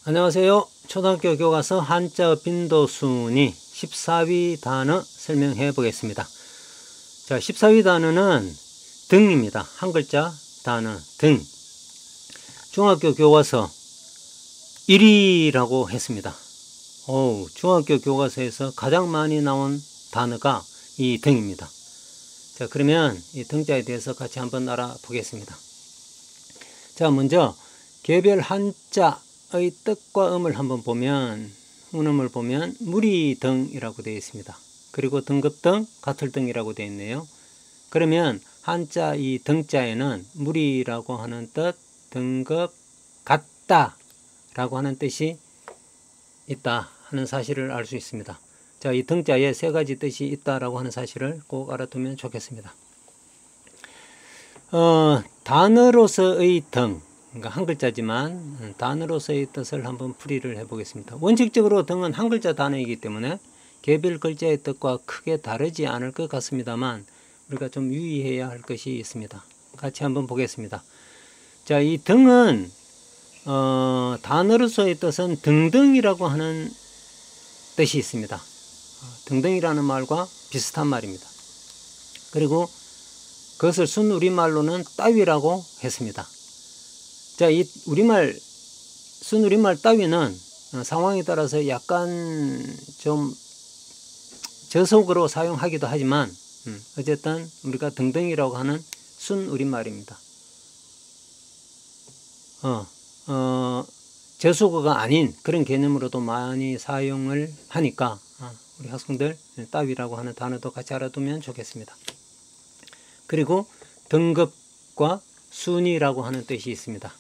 안녕하세요. 초등학교 교과서 한자 빈도순위 14위 단어 설명해 보겠습니다. 자, 14위 단어는 등입니다. 한 글자 단어 등. 중학교 교과서 1위라고 했습니다. 중학교 교과서에서 가장 많이 나온 단어가 이 등입니다. 자, 그러면 이 등자에 대해서 같이 한번 알아보겠습니다. 자, 먼저 개별 한자의 뜻과 음을 한번 보면, 운음을 보면 무리등이라고 되어 있습니다. 그리고 등급등, 같을등이라고 되어 있네요. 그러면 한자 이 등자에는 무리라고 하는 뜻, 등급, 같다 라고 하는 뜻이 있다 하는 사실을 알 수 있습니다. 자, 이 등자에 세 가지 뜻이 있다라고 하는 사실을 꼭 알아두면 좋겠습니다. 단어로서의 등, 그러니까 한 글자지만 단어로서의 뜻을 한번 풀이를 해보겠습니다. 원칙적으로 등은 한 글자 단어이기 때문에 개별 글자의 뜻과 크게 다르지 않을 것 같습니다만 우리가 좀 유의해야 할 것이 있습니다. 같이 한번 보겠습니다. 자, 이 등은 단어로서의 뜻은 등등이라고 하는 뜻이 있습니다. 등등이라는 말과 비슷한 말입니다. 그리고 그것을 순 우리말로는 따위라고 했습니다. 자, 이 순 우리말 따위는 상황에 따라서 약간 좀 저속으로 사용하기도 하지만 어쨌든 우리가 등등이라고 하는 순 우리말입니다. 저속어가 아닌 그런 개념으로도 많이 사용을 하니까 우리 학생들 따위라고 하는 단어도 같이 알아두면 좋겠습니다. 그리고 등급과 순위라고 하는 뜻이 있습니다.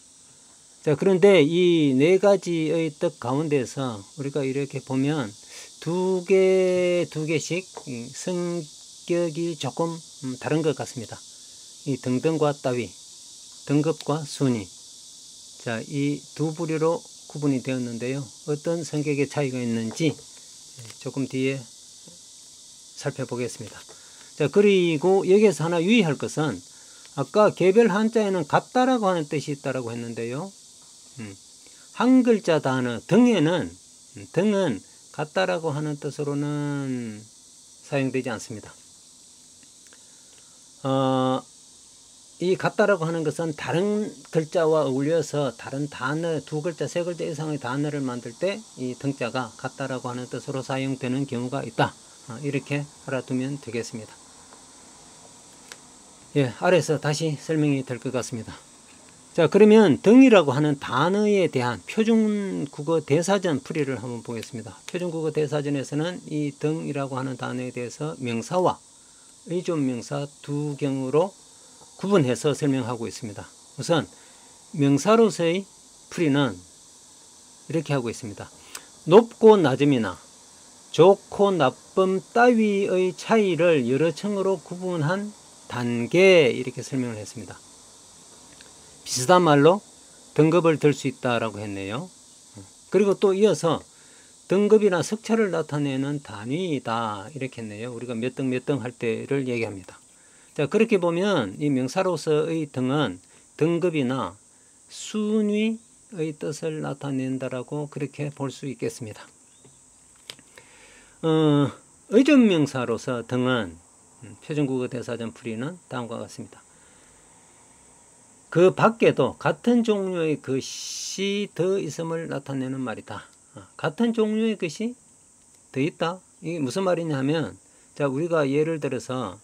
자, 그런데 이 네 가지의 뜻 가운데서 우리가 이렇게 보면 두 개씩 성격이 조금 다른 것 같습니다. 이 등등과 따위, 등급과 순위. 자, 이 두 부류로 구분이 되었는데요. 어떤 성격의 차이가 있는지 조금 뒤에 살펴보겠습니다. 자, 그리고 여기에서 하나 유의할 것은 아까 개별 한자에는 같다라고 하는 뜻이 있다라고 했는데요. 한 글자 단어 등은 같다라고 하는 뜻으로는 사용되지 않습니다. 이 같다라고 하는 것은 다른 글자와 어울려서 다른 단어, 두 글자, 세 글자 이상의 단어를 만들 때 이 등자가 같다라고 하는 뜻으로 사용되는 경우가 있다. 이렇게 알아두면 되겠습니다. 예, 아래서 다시 설명이 될 것 같습니다. 자, 그러면 등이라고 하는 단어에 대한 표준국어 대사전 풀이를 한번 보겠습니다. 표준국어 대사전에서는 이 등이라고 하는 단어에 대해서 명사와 의존명사 두 경우로 구분해서 설명하고 있습니다. 우선 명사로서의 풀이는 이렇게 하고 있습니다. 높고 낮음이나 좋고 나쁨 따위의 차이를 여러 층으로 구분한 단계, 이렇게 설명을 했습니다. 비슷한 말로 등급을 들 수 있다라고 했네요. 그리고 또 이어서 등급이나 석차를 나타내는 단위이다 이렇게 했네요. 우리가 몇 등 할 때를 얘기합니다. 자, 그렇게 보면 이 명사로서의 등은 등급이나 순위의 뜻을 나타낸다라고 그렇게 볼 수 있겠습니다. 의존명사로서 등은 표준국어 대사전 풀이는 다음과 같습니다. 그 밖에도 같은 종류의 것이 더 있음을 나타내는 말이다. 같은 종류의 것이 더 있다? 이게 무슨 말이냐 하면, 자, 우리가 예를 들어서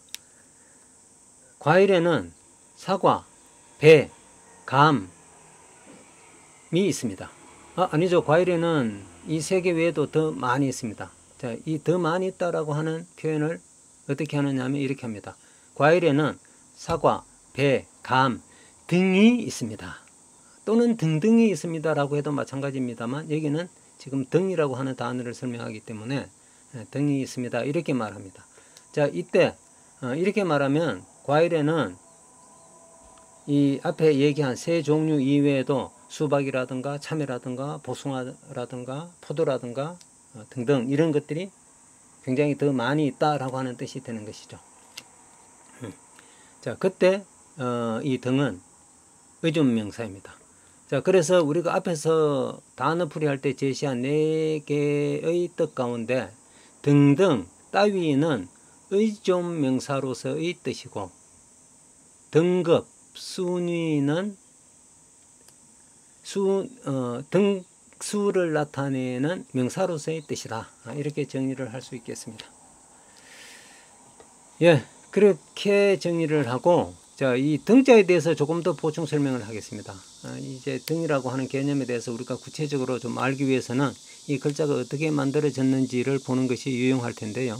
과일에는 사과, 배, 감이 있습니다. 아니죠. 과일에는 이 세 개 외에도 더 많이 있습니다. 자, 이 더 많이 있다라고 하는 표현을 어떻게 하느냐 하면 이렇게 합니다. 과일에는 사과, 배, 감 등이 있습니다. 또는 등등이 있습니다라고 해도 마찬가지입니다만 여기는 지금 등이라고 하는 단어를 설명하기 때문에 등이 있습니다. 이렇게 말합니다. 자, 이때 이렇게 말하면 과일에는 이 앞에 얘기한 세 종류 이외에도 수박이라든가 참외라든가 복숭아라든가 포도라든가 등등 이런 것들이 굉장히 더 많이 있다라고 하는 뜻이 되는 것이죠. 자, 그때 이 등은 의존명사입니다. 자, 그래서 우리가 앞에서 단어풀이 할 때 제시한 4개의 뜻 가운데 등등, 따위는 의존 명사로서의 뜻이고, 등급, 순위는 등수를 나타내는 명사로서의 뜻이다. 이렇게 정리를 할 수 있겠습니다. 예, 그렇게 정리를 하고, 자, 이 등자에 대해서 조금 더 보충 설명을 하겠습니다. 이제 등이라고 하는 개념에 대해서 우리가 구체적으로 좀 알기 위해서는 이 글자가 어떻게 만들어졌는지를 보는 것이 유용할 텐데요.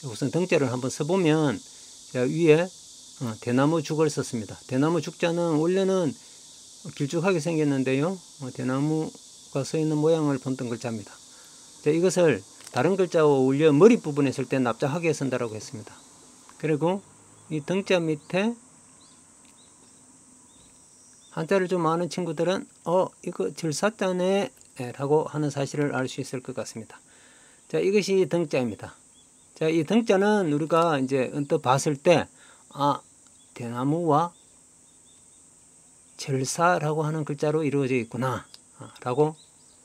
우선 등자를 한번 써보면, 자, 위에 대나무 죽을 썼습니다. 대나무 죽자는 원래는 길쭉하게 생겼는데요. 대나무가 서 있는 모양을 본뜬 글자입니다. 자, 이것을 다른 글자와 어울려 머리 부분에 쓸 때 납작하게 쓴다라고 했습니다. 그리고 이 등자 밑에 한자를 좀 아는 친구들은 이거 질사자네 라고 하는 사실을 알 수 있을 것 같습니다. 자, 이것이 등자입니다. 자, 이 등자는 우리가 이제 언뜻 봤을 때 대나무와 절사라고 하는 글자로 이루어져 있구나 라고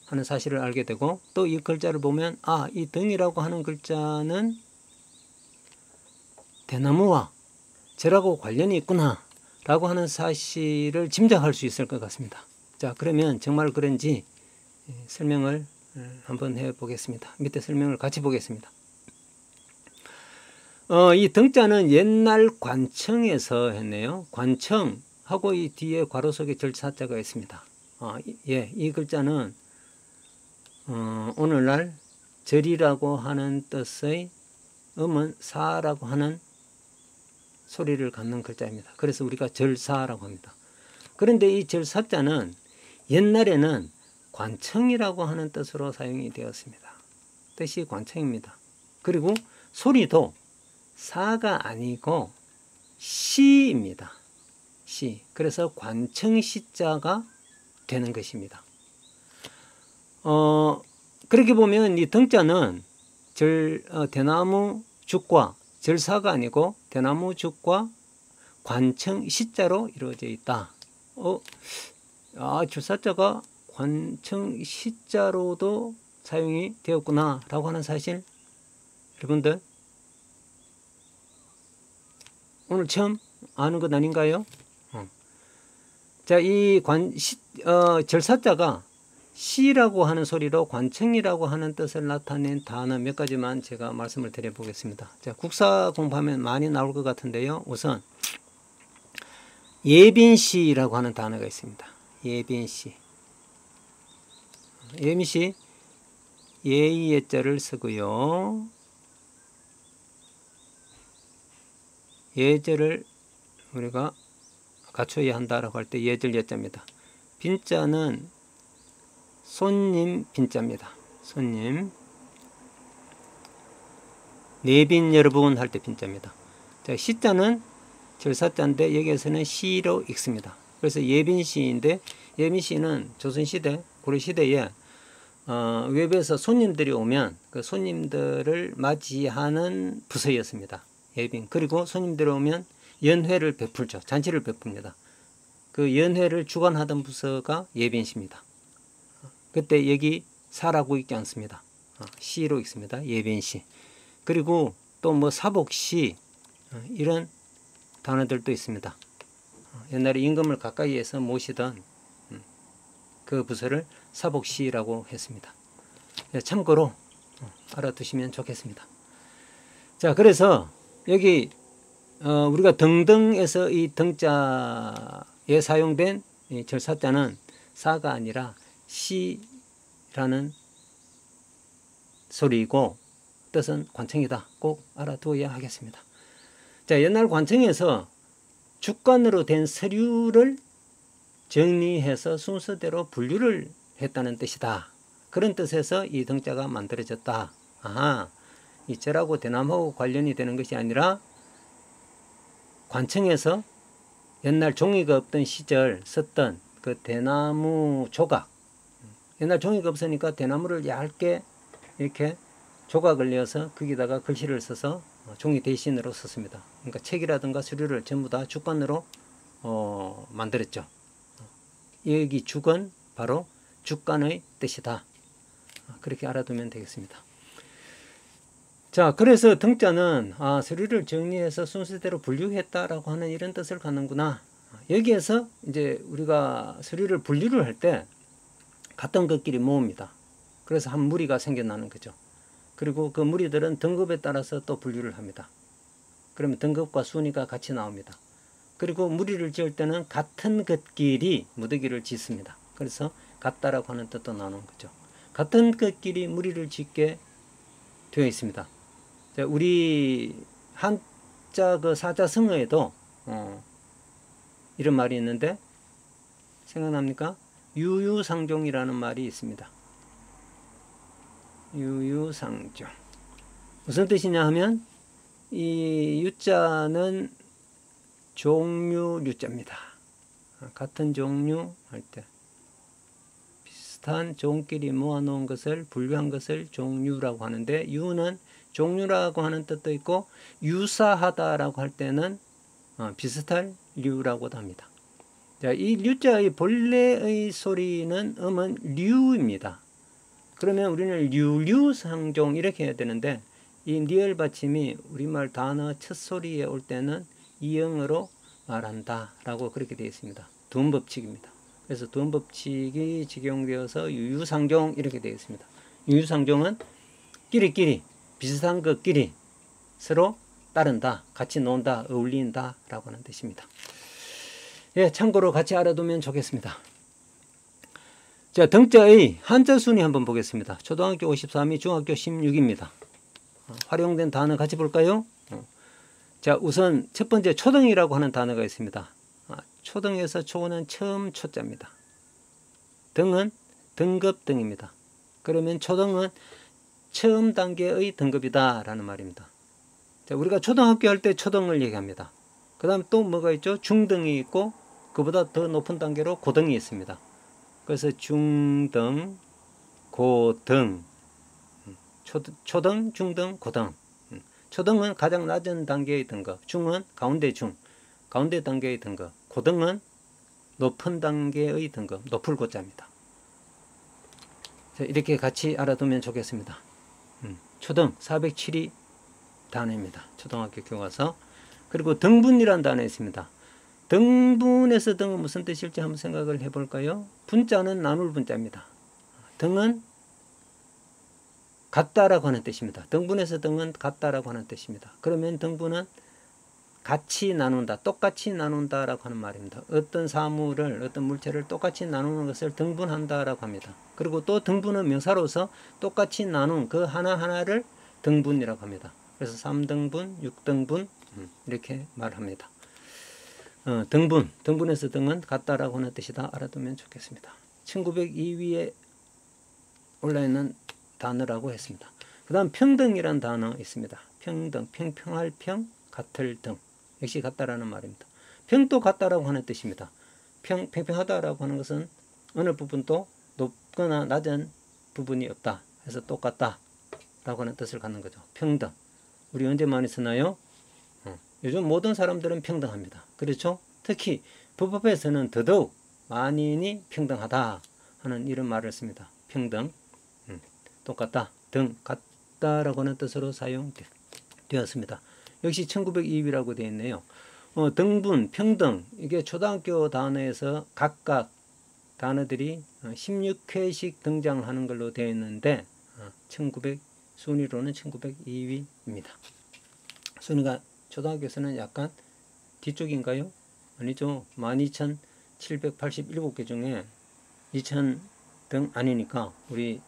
하는 사실을 알게 되고, 또 이 글자를 보면 이 등이라고 하는 글자는 대나무와 절하고 관련이 있구나 라고 하는 사실을 짐작할 수 있을 것 같습니다. 자, 그러면 정말 그런지 설명을 한번 해 보겠습니다. 밑에 설명을 같이 보겠습니다. 이 등자는 옛날 관청에서 했네요. 관청하고 이 뒤에 괄호 속에 절사자가 있습니다. 이 글자는 오늘날 절이라고 하는 뜻의 음은 사라고 하는 소리를 갖는 글자입니다. 그래서 우리가 절사라고 합니다. 그런데 이 절사자는 옛날에는 관청이라고 하는 뜻으로 사용이 되었습니다. 뜻이 관청입니다. 그리고 소리도 사가 아니고 시입니다. 시. 그래서 관청시자가 되는 것입니다. 그렇게 보면 이 등자는 대나무 죽과 절사가 아니고 대나무 죽과 관청 시자로 이루어져 있다. 절사자가 관청 시자로도 사용이 되었구나 라고 하는 사실, 여러분들 오늘 처음 아는 것 아닌가요? 자, 이 절사자가 시라고 하는 소리로 관청이라고 하는 뜻을 나타낸 단어 몇 가지만 제가 말씀을 드려 보겠습니다. 자, 국사 공부하면 많이 나올 것 같은데요. 우선 예빈시라고 하는 단어가 있습니다. 예빈시. 예빈시, 예의 예자를 쓰고요. 예절을 우리가 갖춰야 한다라고 할 때 예절 예자입니다. 빈자는 손님 빈자입니다. 손님. 내빈 여러분 할 때 빈자입니다. 자, 시자는 절사자인데 여기에서는 시로 읽습니다. 그래서 예빈시인데, 예빈시는 조선시대, 고려시대에 외부에서 손님들이 오면 그 손님들을 맞이하는 부서였습니다. 예빈. 그리고 손님들이 오면 연회를 베풀죠. 잔치를 베풉니다. 그 연회를 주관하던 부서가 예빈시입니다. 그때 여기 사라고 읽지 않습니다. 시로 읽습니다. 예빈시. 그리고 또 뭐 사복시, 이런 단어들도 있습니다. 옛날에 임금을 가까이에서 모시던 그 부서를 사복시라고 했습니다. 참고로 알아두시면 좋겠습니다. 자, 그래서 여기 우리가 등등에서 이 등자에 사용된 이 절사자는 사가 아니라 시라는 소리이고 뜻은 관청이다. 꼭 알아두어야 하겠습니다. 자, 옛날 관청에서 주관으로 된 서류를 정리해서 순서대로 분류를 했다는 뜻이다. 그런 뜻에서 이 등자가 만들어졌다. 이 절하고 대나무하고 관련이 되는 것이 아니라 관청에서 옛날 종이가 없던 시절 썼던 그 대나무 조각, 옛날 종이가 없으니까 대나무를 얇게 이렇게 조각을 내어서 거기다가 글씨를 써서 종이 대신으로 썼습니다. 그러니까 책이라든가 서류를 전부 다 주관으로 만들었죠. 여기 죽은 바로 주간의 뜻이다. 그렇게 알아두면 되겠습니다. 자, 그래서 등자는 서류를 정리해서 순서대로 분류했다라고 하는 이런 뜻을 갖는구나. 여기에서 이제 우리가 서류를 분류를 할 때 같은 것끼리 모읍니다. 그래서 한 무리가 생겨나는 거죠. 그리고 그 무리들은 등급에 따라서 또 분류를 합니다. 그러면 등급과 순위가 같이 나옵니다. 그리고 무리를 지을 때는 같은 것끼리 무더기를 짓습니다. 그래서 같다라고 하는 뜻도 나오는 거죠. 같은 것끼리 무리를 짓게 되어 있습니다. 자, 우리 한자 그 사자성어에도 이런 말이 있는데 생각납니까? 유유상종이라는 말이 있습니다. 유유상종. 무슨 뜻이냐 하면 이 유자는 종류 유자입니다. 같은 종류 할 때 비슷한 종끼리 모아놓은 것을 분류한 것을 종류라고 하는데 유는 종류라고 하는 뜻도 있고 유사하다라고 할 때는 비슷할 류라고도 합니다. 자, 이 류자의 본래의 소리는 음은 류입니다. 그러면 우리는 류류상종 이렇게 해야 되는데 이 니을 받침이 우리말 단어 첫 소리에 올 때는 이응으로 말한다 라고 그렇게 되어 있습니다. 두음법칙입니다. 그래서 두음법칙이 적용되어서 유유상종 이렇게 되어 있습니다. 유유상종은 끼리끼리 비슷한 것끼리 서로 따른다, 같이 논다, 어울린다 라고 하는 뜻입니다. 예, 참고로 같이 알아두면 좋겠습니다. 자, 등자의 한자 순위 한번 보겠습니다. 초등학교 53이 중학교 16입니다. 활용된 단어 같이 볼까요? 자, 우선 첫 번째 초등이라고 하는 단어가 있습니다. 초등에서 초는 처음 초자입니다. 등은 등급 등입니다. 그러면 초등은 처음 단계의 등급이다 라는 말입니다. 자, 우리가 초등학교 할 때 초등을 얘기합니다. 그 다음 또 뭐가 있죠? 중등이 있고 그보다 더 높은 단계로 고등이 있습니다. 그래서 중등, 고등, 초등, 중등, 고등. 초등은 가장 낮은 단계의 등급, 중은 가운데 중, 가운데 단계의 등급, 고등은 높은 단계의 등급, 높을 고자입니다. 자, 이렇게 같이 알아두면 좋겠습니다. 초등 407이 단어입니다. 초등학교 교과서. 그리고 등분이라는 단어 있습니다. 등분에서 등은 무슨 뜻일지 한번 생각을 해볼까요? 분자는 나눌 분자입니다. 등은 같다라고 하는 뜻입니다. 등분에서 등은 같다라고 하는 뜻입니다. 그러면 등분은 같이 나눈다, 똑같이 나눈다라고 하는 말입니다. 어떤 사물을, 어떤 물체를 똑같이 나누는 것을 등분한다라고 합니다. 그리고 또 등분은 명사로서 똑같이 나눈 그 하나하나를 등분이라고 합니다. 그래서 3등분, 6등분 이렇게 말합니다. 등분에서 등은 같다라고 하는 뜻이다 알아두면 좋겠습니다. 1902위에 올라있는 단어라고 했습니다. 그 다음 평등이라는 단어 있습니다. 평등, 평평할 평, 같을 등. 역시 같다라는 말입니다. 평도 같다라고 하는 뜻입니다. 평평하다라고 하는 것은 어느 부분도 높거나 낮은 부분이 없다 해서 똑같다 라고 하는 뜻을 갖는 거죠. 평등. 우리 언제 많이 쓰나요? 요즘 모든 사람들은 평등합니다. 그렇죠? 특히 법법에서는 더더욱 만인이 평등하다 하는 이런 말을 씁니다. 평등, 똑같다, 등, 같다라고 하는 뜻으로 사용되었습니다. 역시 1902위라고 되어 있네요. 등분, 평등, 이게 초등학교 단어에서 각각 단어들이 16회씩 등장하는 걸로 되어 있는데 순위로는 1902위입니다. 순위가 초등학교에서는 약간 뒤쪽인가요? 아니죠. 12,787개 중에 2,000등 아니니까 우리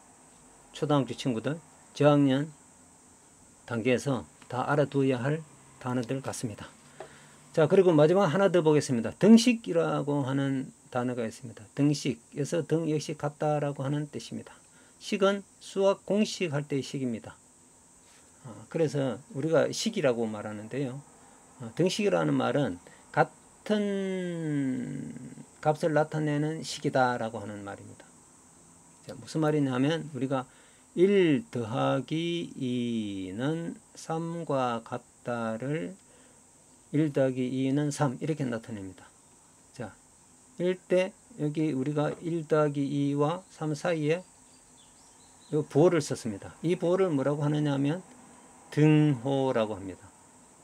초등학교 친구들 저학년 단계에서 다 알아두어야 할 단어들 같습니다. 자, 그리고 마지막 하나 더 보겠습니다. 등식이라고 하는 단어가 있습니다. 등식에서 등 역시 같다라고 하는 뜻입니다. 식은 수학 공식 할 때의 식입니다. 그래서 우리가 식이라고 말하는데요. 등식이라는 말은 같은 값을 나타내는 식이다라고 하는 말입니다. 자, 무슨 말이냐면 우리가 1 더하기 2는 3과 같다를 1 더하기 2는 3 이렇게 나타냅니다. 자, 1대 여기 우리가 1 더하기 2와 3 사이에 이 부호를 썼습니다. 이 부호를 뭐라고 하느냐 하면 등호라고 합니다.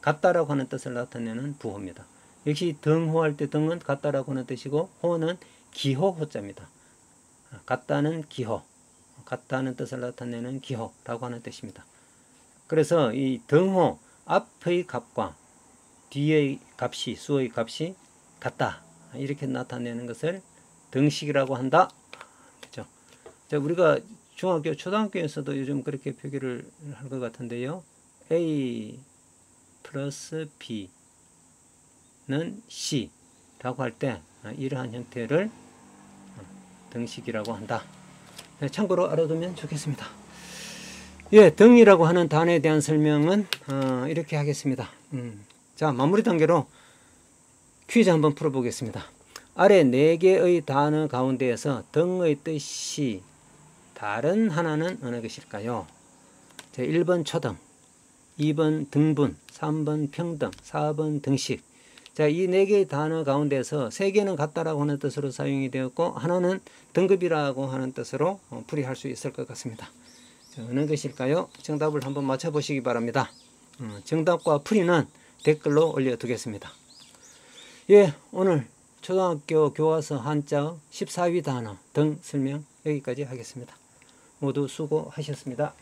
같다라고 하는 뜻을 나타내는 부호입니다. 역시 등호할 때 등은 같다라고 하는 뜻이고 호는 기호 호자입니다. 같다는 기호, 같다는 뜻을 나타내는 기호라고 하는 뜻입니다. 그래서 이 등호 앞의 값과 뒤의 값이, 수의 값이 같다, 이렇게 나타내는 것을 등식이라고 한다. 그죠? 자, 우리가 중학교, 초등학교에서도 요즘 그렇게 표기를 할 것 같은데요. A 플러스 B는 C라고 할 때 이러한 형태를 등식이라고 한다. 참고로 알아두면 좋겠습니다. 예, 등이라고 하는 단어에 대한 설명은 이렇게 하겠습니다. 자, 마무리 단계로 퀴즈 한번 풀어보겠습니다. 아래 4개의 단어 가운데에서 등의 뜻이 다른 하나는 어느 것일까요? 자, 1번 초등, 2번 등분, 3번 평등, 4번 등식. 자, 이 4개의 단어 가운데서 3개는 같다라고 하는 뜻으로 사용이 되었고 하나는 등급이라고 하는 뜻으로 풀이할 수 있을 것 같습니다. 자, 어느 것일까요? 정답을 한번 맞춰보시기 바랍니다. 정답과 풀이는 댓글로 올려두겠습니다. 예, 오늘 초등학교 교과서 한자 14위 단어 등 설명 여기까지 하겠습니다. 모두 수고하셨습니다.